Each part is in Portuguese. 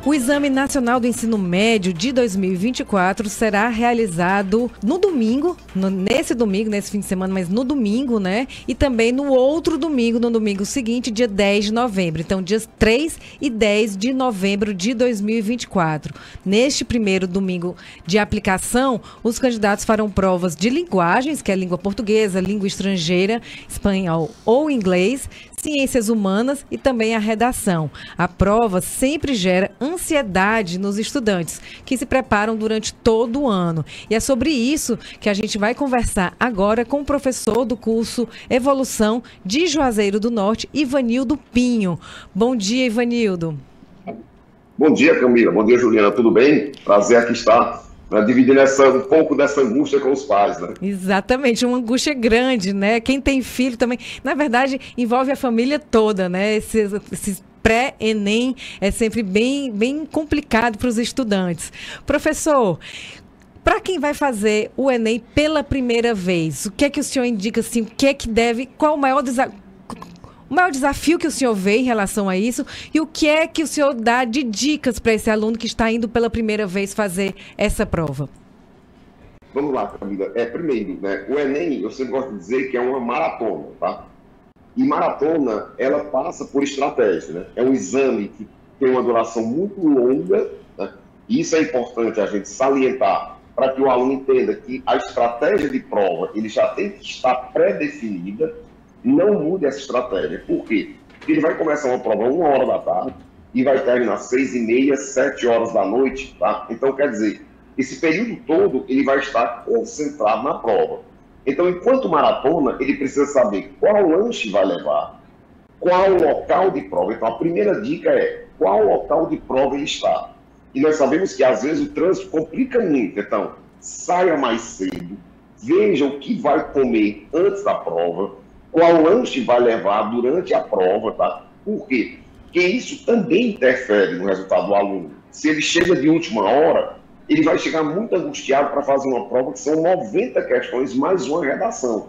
O Exame Nacional do Ensino Médio de 2024 será realizado no domingo, nesse fim de semana, mas no domingo, né? E também no outro domingo, no domingo seguinte, dia 10 de novembro. Então, dias 3 e 10 de novembro de 2024. Neste primeiro domingo de aplicação, os candidatos farão provas de linguagens, que é língua portuguesa, língua estrangeira, espanhol ou inglês, ciências humanas e também a redação. A prova sempre gera ansiedade nos estudantes, que se preparam durante todo o ano. E é sobre isso que a gente vai conversar agora com o professor do curso Evolução de Juazeiro do Norte, Ivanildo Pinho. Bom dia, Ivanildo. Bom dia, Camila. Bom dia, Juliana. Tudo bem? Prazer aqui estar, dividindo um pouco dessa angústia com os pais, né? Exatamente, uma angústia grande, né? Quem tem filho também, na verdade, envolve a família toda, né? Esses pré-ENEM é sempre bem complicado para os estudantes. Professor, para quem vai fazer o ENEM pela primeira vez, o que é que o senhor indica, assim, o que é que deve, qual o maior desafio que o senhor vê em relação a isso e o que é que o senhor dá de dicas para esse aluno que está indo pela primeira vez fazer essa prova? Vamos lá, Camila. Primeiro, né, o ENEM, eu sempre gosto de dizer que é uma maratona, tá? E maratona, ela passa por estratégia, né? É um exame que tem uma duração muito longa, né? E isso é importante a gente salientar para que o aluno entenda que a estratégia de prova, ele já tem que estar pré-definida. Não mude essa estratégia. Por quê? Porque ele vai começar uma prova 1h da tarde e vai terminar 6h30, 7h da noite, tá? Então, quer dizer, esse período todo ele vai estar concentrado na prova. Então, enquanto maratona, ele precisa saber qual lanche vai levar, qual local de prova. Então, a primeira dica é qual local de prova ele está. E nós sabemos que, às vezes, o trânsito complica muito. Então, saia mais cedo, veja o que vai comer antes da prova, qual lanche vai levar durante a prova, tá? Por quê? Porque isso também interfere no resultado do aluno. Se ele chega de última hora, ele vai chegar muito angustiado para fazer uma prova que são 90 questões mais uma redação.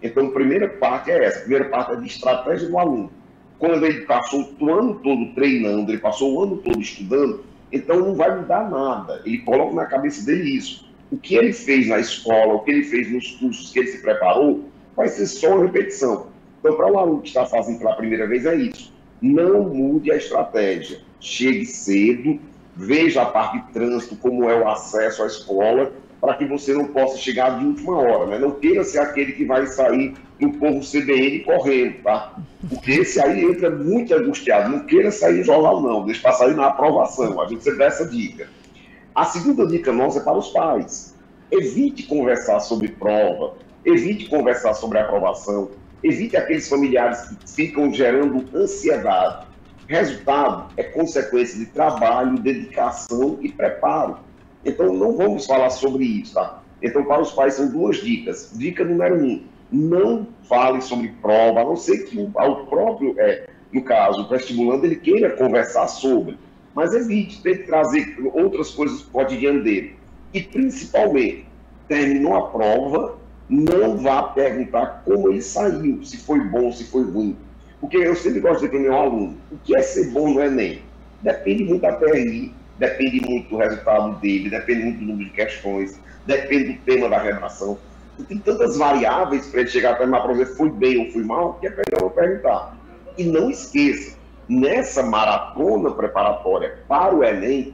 Então, a primeira parte é essa. A primeira parte é de estratégia do aluno. Quando ele passou o ano todo treinando, ele passou o ano todo estudando, então não vai mudar nada. Ele coloca na cabeça dele isso. O que ele fez na escola, o que ele fez nos cursos que ele se preparou, vai ser só uma repetição. Então, para o aluno que está fazendo pela primeira vez, é isso. Não mude a estratégia. Chegue cedo, veja a parte de trânsito, como é o acesso à escola, para que você não possa chegar de última hora, né? Não queira ser aquele que vai sair no povo CBN correndo, tá? Porque esse aí entra muito angustiado. Não queira sair no jornal, não. Deixa para sair na aprovação. A gente sempre dá essa dica. A segunda dica nossa é para os pais. Evite conversar sobre prova, evite conversar sobre aprovação, evite aqueles familiares que ficam gerando ansiedade. Resultado é consequência de trabalho, dedicação e preparo. Então, não vamos falar sobre isso, tá? Então, para os pais, são duas dicas. Dica número 1, não fale sobre prova, a não ser que o próprio, no caso, o vestibulando, ele queira conversar sobre. Mas evite, tente trazer outras coisas do cotidiano dele. E, principalmente, terminou a prova, não vá perguntar como ele saiu, se foi bom, se foi ruim. Porque eu sempre gosto de dizer para o meu aluno, o que é ser bom no ENEM? Depende muito da TRI, depende muito do resultado dele, depende muito do número de questões, depende do tema da redação. Tem tantas variáveis para ele chegar até uma prova dizer foi bem ou foi mal, que é melhor eu perguntar. E não esqueça, nessa maratona preparatória para o ENEM,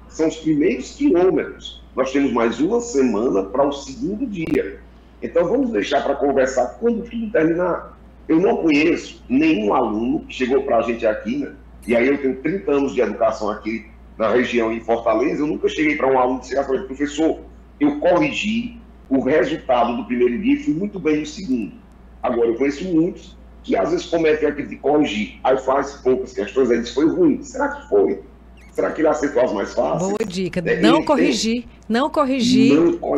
são os primeiros quilômetros. Nós temos mais uma semana para o segundo dia. Então vamos deixar para conversar quando tudo terminar. Eu não conheço nenhum aluno que chegou para a gente aqui, né? E aí eu tenho 30 anos de educação aqui na região em Fortaleza, eu nunca cheguei para um aluno e chegar e falar, professor, eu corrigi o resultado do primeiro dia e fui muito bem no segundo. Agora, eu conheço muitos que às vezes cometem aquilo de corrigir, aí faz poucas questões, aí diz, foi ruim. Será que foi? Será que ele acertou as mais fáceis? Boa dica. Não corrigir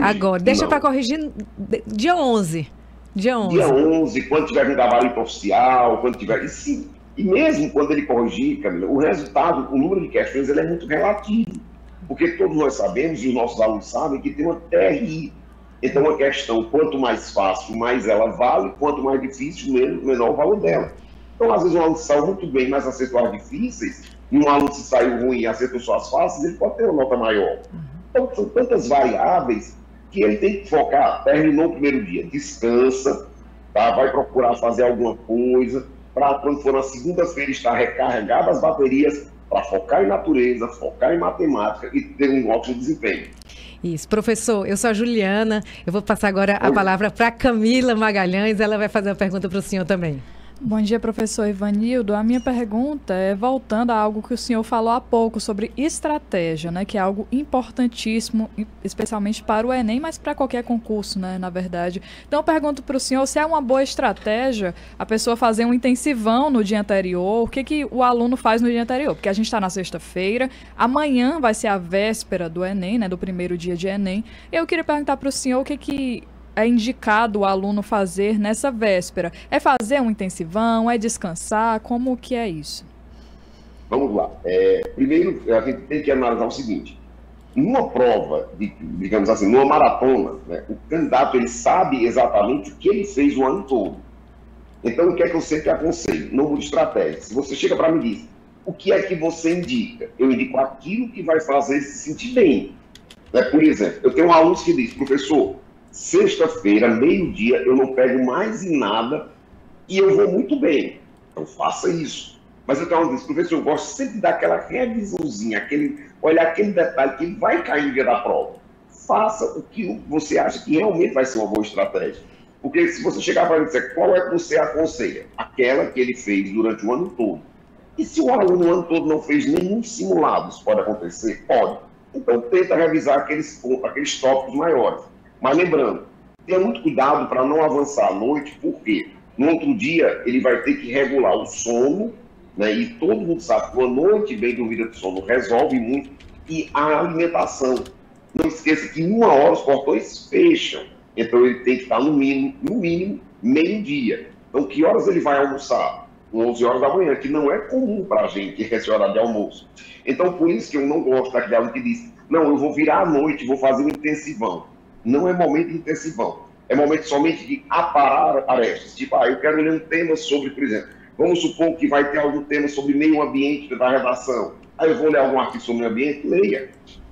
agora. Deixa para corrigir dia 11. Dia 11, quando tiver um gabarito oficial, quando tiver... E mesmo quando ele corrigir, Camila, o resultado, o número de questões, ele é muito relativo. Porque todos nós sabemos, e os nossos alunos sabem, que tem uma TRI. Então, a questão, quanto mais fácil, mais ela vale, quanto mais difícil, menor o valor dela. Então, às vezes, um aluno saiu muito bem, mas acertou as difíceis, e um aluno se saiu ruim e acertou suas faces, ele pode ter uma nota maior. Então, são tantas variáveis que ele tem que focar. Terminou o primeiro dia, descansa, tá? Vai procurar fazer alguma coisa, para quando for na segunda-feira estar recarregado as baterias, para focar em natureza, focar em matemática e ter um ótimo desempenho. Isso, professor, eu sou a Juliana, eu vou passar agora a palavra para Camila Magalhães, ela vai fazer uma pergunta para o senhor também. Bom dia, professor Ivanildo. A minha pergunta é voltando a algo que o senhor falou há pouco sobre estratégia, né, que é algo importantíssimo, especialmente para o Enem, mas para qualquer concurso, né, na verdade. Então, eu pergunto para o senhor se é uma boa estratégia a pessoa fazer um intensivão no dia anterior, o que o aluno faz no dia anterior? Porque a gente está na sexta-feira, amanhã vai ser a véspera do Enem, né, do primeiro dia de Enem. Eu queria perguntar para o senhor o que é indicado o aluno fazer nessa véspera? É fazer um intensivão? É descansar? Como que é isso? Vamos lá. Primeiro, a gente tem que analisar o seguinte. Numa prova, digamos assim, numa maratona, né, o candidato ele sabe exatamente o que ele fez o ano todo. Então, o que é que eu sempre aconselho? Não mude estratégia. Se você chega para mim e diz, o que é que você indica? Eu indico aquilo que vai fazer ele se sentir bem. Por exemplo, eu tenho um aluno que diz, professor, sexta-feira, meio-dia, eu não pego mais em nada e eu vou muito bem. Então, faça isso. Mas eu tenho um disso, professor, eu gosto sempre de dar aquela revisãozinha, olhar aquele detalhe que ele vai cair no dia da prova. Faça o que você acha que realmente vai ser uma boa estratégia. Porque se você chegar para ele e dizer qual é que você aconselha, aquela que ele fez durante o ano todo. E se o aluno o ano todo não fez nenhum simulado, isso pode acontecer? Pode. Então, tenta revisar aqueles tópicos maiores. Mas lembrando, tenha muito cuidado para não avançar à noite, porque no outro dia ele vai ter que regular o sono, né? E todo mundo sabe que uma noite bem dormida de sono resolve muito, e a alimentação. Não esqueça que em 1 hora os portões fecham, então ele tem que estar no mínimo, meio-dia. Então, que horas ele vai almoçar? 11 horas da manhã, que não é comum para a gente esse horário de almoço. Então, por isso que eu não gosto daquele aluno que diz, não, eu vou virar à noite, vou fazer um intensivão. Não é momento de intensivão, é momento somente de aparar arestas. Tipo, eu quero ler um tema sobre, por exemplo, vamos supor que vai ter algum tema sobre meio ambiente da redação. Aí eu vou ler algum artigo sobre meio ambiente, leia,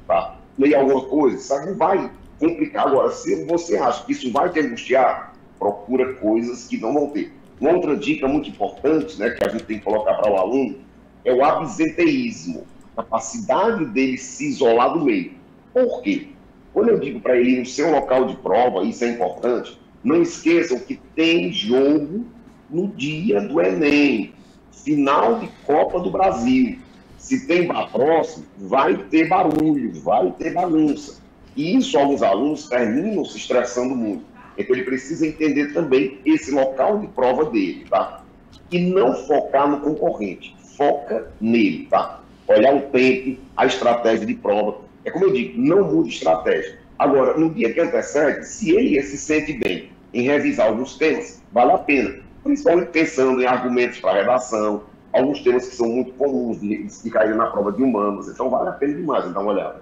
tá? Leia alguma coisa, sabe? Não vai complicar. Agora, se você acha que isso vai te angustiar, procura coisas que não vão ter. Uma outra dica muito importante, né, que a gente tem que colocar para o aluno, é o absenteísmo, a capacidade dele se isolar do meio. Por quê? Quando eu digo para ele ir no seu local de prova, isso é importante, não esqueçam que tem jogo no dia do Enem, final de Copa do Brasil. Se tem bar próximo, vai ter barulho, vai ter bagunça. E isso alguns alunos terminam se estressando muito. Então ele precisa entender também esse local de prova dele, tá? E não focar no concorrente, foca nele, tá? Olhar o tempo, a estratégia de prova. É como eu digo, não mude estratégia. Agora, no dia que antecede, se ele se sente bem em revisar alguns temas, vale a pena. Principalmente pensando em argumentos para redação, alguns temas que são muito comuns de cair na prova de humanos. Então, vale a pena demais dar uma olhada.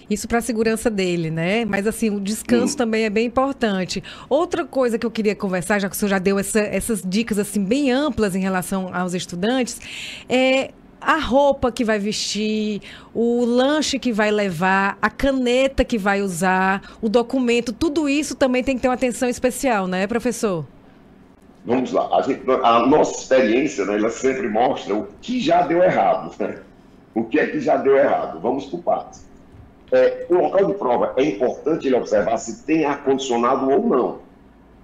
Isso para a segurança dele, né? Mas, assim, o descanso também é bem importante. Outra coisa que eu queria conversar, já que o senhor já deu essas dicas, assim, bem amplas em relação aos estudantes, é a roupa que vai vestir, o lanche que vai levar, a caneta que vai usar, o documento, tudo isso também tem que ter uma atenção especial, né, professor? Vamos lá. A nossa experiência, né, ela sempre mostra o que já deu errado, né? O que é que já deu errado? Vamos por partes. O local de prova é importante ele observar se tem ar-condicionado ou não.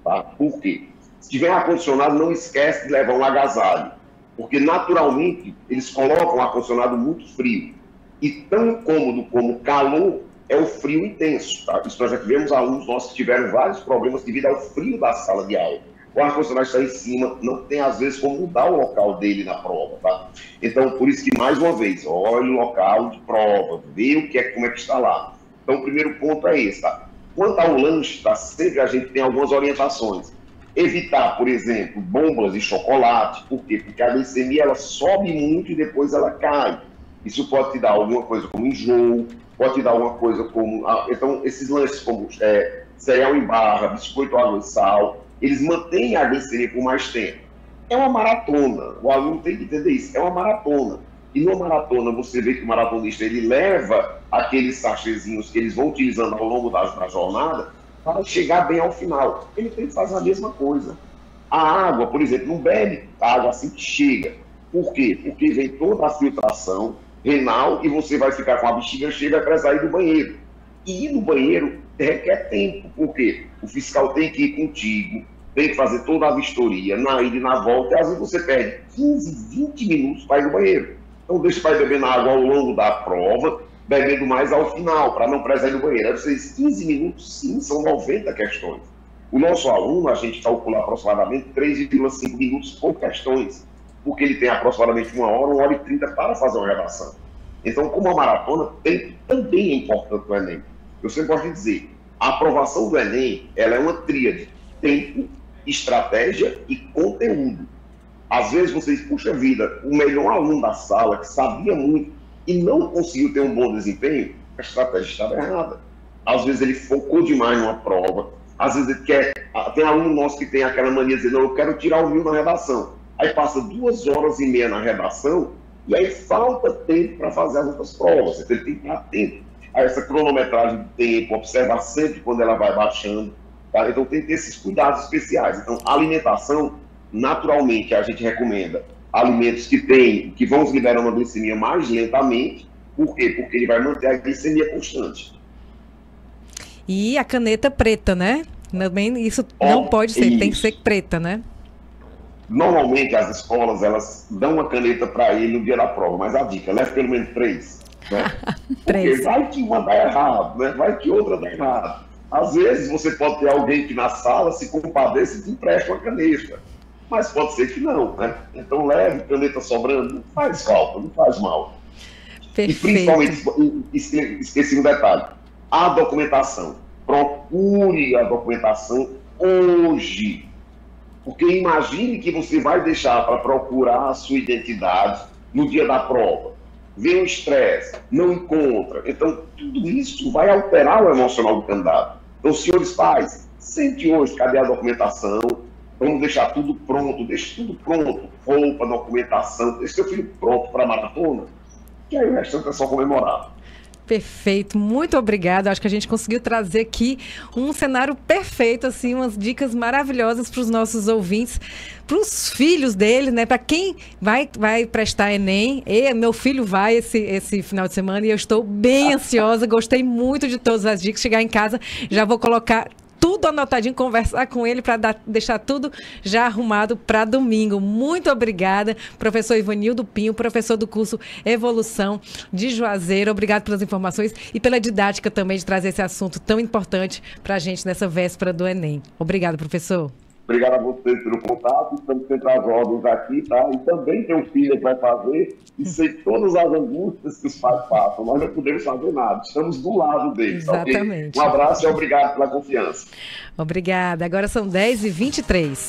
Tá? Por quê? Se tiver ar-condicionado, não esquece de levar um agasalho. Porque, naturalmente, eles colocam o ar-condicionado muito frio. E tão cômodo como calor é o frio intenso. Tá? Isso nós já tivemos alunos nossos que tiveram vários problemas devido ao frio da sala de aula. O ar-condicionado está em cima, não tem, às vezes, como mudar o local dele na prova. Tá? Então, por isso que, mais uma vez, olhe o local de prova, vê como é que está lá. Então, o primeiro ponto é esse. Tá? Quanto ao lanche, tá? Sempre a gente tem algumas orientações. Evitar, por exemplo, bombas de chocolate. Por quê? Porque a glicemia ela sobe muito e depois ela cai. Isso pode te dar alguma coisa como enjoo, pode te dar alguma coisa como... Então, esses lanches como cereal em barra, biscoito, água e sal, eles mantêm a glicemia por mais tempo. É uma maratona. O aluno tem que entender isso. É uma maratona. E numa maratona, você vê que o maratonista ele leva aqueles sachêzinhos que eles vão utilizando ao longo da jornada para chegar bem ao final. Ele tem que fazer a mesma coisa. A água, por exemplo, não bebe água assim que chega. Por quê? Porque vem toda a filtração renal e você vai ficar com a bexiga cheia para sair do banheiro. E ir no banheiro requer tempo. Por quê? O fiscal tem que ir contigo, tem que fazer toda a vistoria, na ida e na volta, e às vezes você perde 15, 20 minutos para ir no banheiro. Então deixa vai bebendo água ao longo da prova, bebendo mais ao final, para não precisar ir no banheiro. Às vezes 15 minutos, sim, são 90 questões. O nosso aluno, a gente calcula aproximadamente 3,5 minutos por questões, porque ele tem aproximadamente 1 hora e 30 para fazer uma redação. Então, como a maratona, também é importante o Enem. Eu sempre gosto de dizer, a aprovação do Enem, ela é uma tríade: tempo, estratégia e conteúdo. Às vezes vocês, puxa vida, o melhor aluno da sala, que sabia muito e não conseguiu ter um bom desempenho, a estratégia estava errada. Às vezes ele focou demais numa prova, às vezes ele quer... Tem aluno nosso que tem aquela mania de dizer, não, eu quero tirar o 1000 na redação. Aí passa 2 horas e meia na redação e aí falta tempo para fazer as outras provas. Então ele tem que estar atento a essa cronometragem de tempo, observar sempre quando ela vai baixando. Tá? Então tem que ter esses cuidados especiais. Então a alimentação, naturalmente, a gente recomenda alimentos que vão liberando a glicemia mais lentamente. Por quê? Porque ele vai manter a glicemia constante. E a caneta preta, né? Também isso não pode ser, isso. Tem que ser preta, né? Normalmente as escolas, elas dão uma caneta para ele no dia da prova, mas a dica, leve pelo menos 3. Né? 3. Porque vai que uma dá errado, né? Vai que outra dá errado. Às vezes você pode ter alguém que na sala se compadeça e te empresta uma caneta. Mas pode ser que não, né? Então leve caneta sobrando, não faz falta, não faz mal. Perfeito. E principalmente, esqueci um detalhe, a documentação. Procure a documentação hoje. Porque imagine que você vai deixar para procurar a sua identidade no dia da prova. Vem o estresse, não encontra. Então, tudo isso vai alterar o emocional do candidato. Então, senhores pais, sente hoje, cadê a documentação? Vamos deixar tudo pronto, deixe tudo pronto. Roupa, documentação, deixe seu filho pronto para a maratona. E aí o restante é só comemorar. Perfeito, muito obrigada. Acho que a gente conseguiu trazer aqui um cenário perfeito, assim, umas dicas maravilhosas para os nossos ouvintes, para os filhos dele, né? Para quem vai prestar Enem. Meu filho vai esse final de semana e eu estou bem ansiosa. Gostei muito de todas as dicas. Chegar em casa, já vou colocar tudo anotadinho, conversar com ele para deixar tudo já arrumado para domingo. Muito obrigada, professor Ivanildo Pinho, professor do curso Evolução de Juazeiro. Obrigado pelas informações e pela didática também de trazer esse assunto tão importante para a gente nessa véspera do Enem. Obrigado, professor. Obrigado a vocês pelo contato, estamos sempre às ordens aqui, tá? E também tem um filho que vai fazer e sei todas as angústias que os pais passam. Nós não podemos fazer nada, estamos do lado deles. Exatamente. Okay? Um abraço e obrigado pela confiança. Obrigada. Agora são 10h23.